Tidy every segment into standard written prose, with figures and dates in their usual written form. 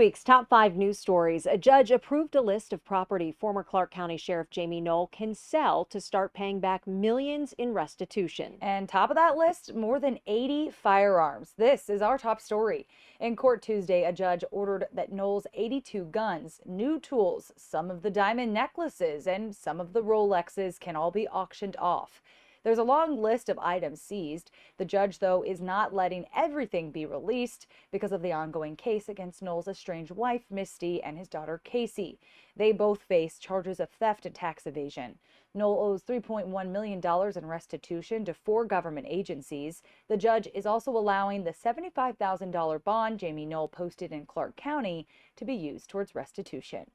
Week's top 5 news stories. A judge approved a list of property former Clark County Sheriff Jamie Knoll can sell to start paying back millions in restitution. And top of that list, more than 80 firearms. This is our top story. In court Tuesday, a judge ordered that Knoll's 82 guns, new tools, some of the diamond necklaces, and some of the Rolexes can all be auctioned off. There's a long list of items seized. The judge, though, is not letting everything be released because of the ongoing case against Knoll's estranged wife, Misty, and his daughter, Casey. They both face charges of theft and tax evasion. Knoll owes $3.1 million in restitution to 4 government agencies. The judge is also allowing the $75,000 bond Jamie Knoll posted in Clark County to be used towards restitution.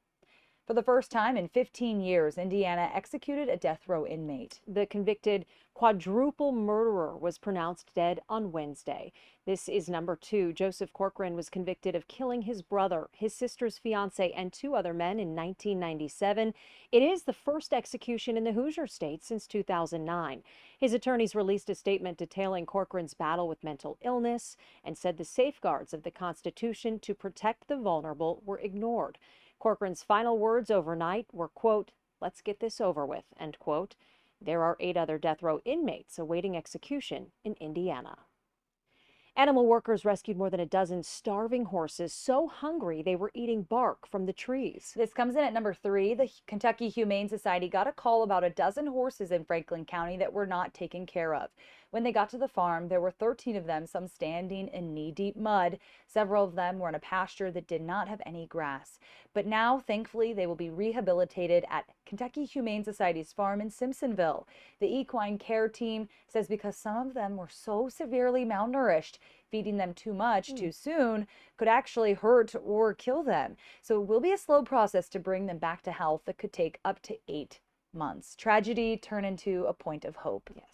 For the first time in 15 years, Indiana executed a death row inmate. The convicted quadruple murderer was pronounced dead on Wednesday. This is number 2. Joseph Corcoran was convicted of killing his brother, his sister's fiance, and 2 other men in 1997. It is the first execution in the Hoosier state since 2009. His attorneys released a statement detailing Corcoran's battle with mental illness and said the safeguards of the Constitution to protect the vulnerable were ignored. Corcoran's final words overnight were, quote, "Let's get this over with," end quote. There are 8 other death row inmates awaiting execution in Indiana. Animal workers rescued more than a dozen starving horses so hungry they were eating bark from the trees. This comes in at number 3. The Kentucky Humane Society got a call about a dozen horses in Franklin County that were not taken care of. When they got to the farm, there were 13 of them, some standing in knee-deep mud. Several of them were in a pasture that did not have any grass. But now, thankfully, they will be rehabilitated at Kentucky Humane Society's farm in Simpsonville. The equine care team says because some of them were so severely malnourished, feeding them too much too soon could actually hurt or kill them. So it will be a slow process to bring them back to health that could take up to 8 months. Tragedy turned into a point of hope. Yes.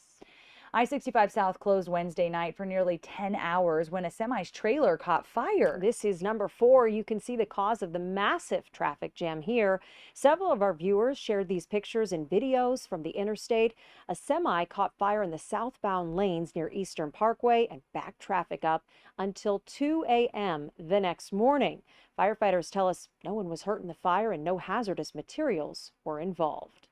I-65 South closed Wednesday night for nearly 10 hours when a semi's trailer caught fire. This is number 4. You can see the cause of the massive traffic jam here. Several of our viewers shared these pictures and videos from the interstate. A semi caught fire in the southbound lanes near Eastern Parkway and backed traffic up until 2 a.m. the next morning. Firefighters tell us no one was hurt in the fire and no hazardous materials were involved.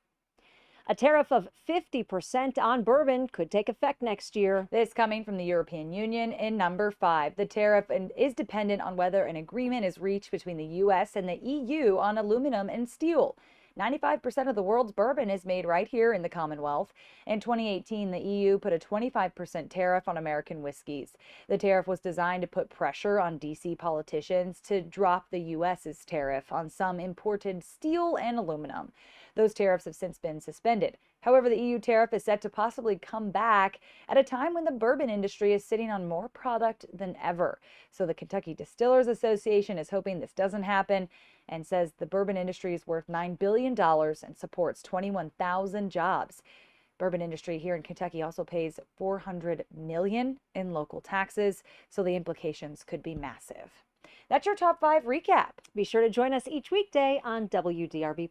A tariff of 50% on bourbon could take effect next year. This coming from the European Union in number 5. The tariff is dependent on whether an agreement is reached between the U.S. and the EU on aluminum and steel. 95% of the world's bourbon is made right here in the Commonwealth. In 2018, the EU put a 25% tariff on American whiskeys. The tariff was designed to put pressure on D.C. politicians to drop the U.S.'s tariff on some imported steel and aluminum. Those tariffs have since been suspended. However, the EU tariff is set to possibly come back at a time when the bourbon industry is sitting on more product than ever. So the Kentucky Distillers Association is hoping this doesn't happen and says the bourbon industry is worth $9 billion and supports 21,000 jobs. Bourbon industry here in Kentucky also pays $400 million in local taxes, so the implications could be massive. That's your top 5 recap. Be sure to join us each weekday on WDRB+.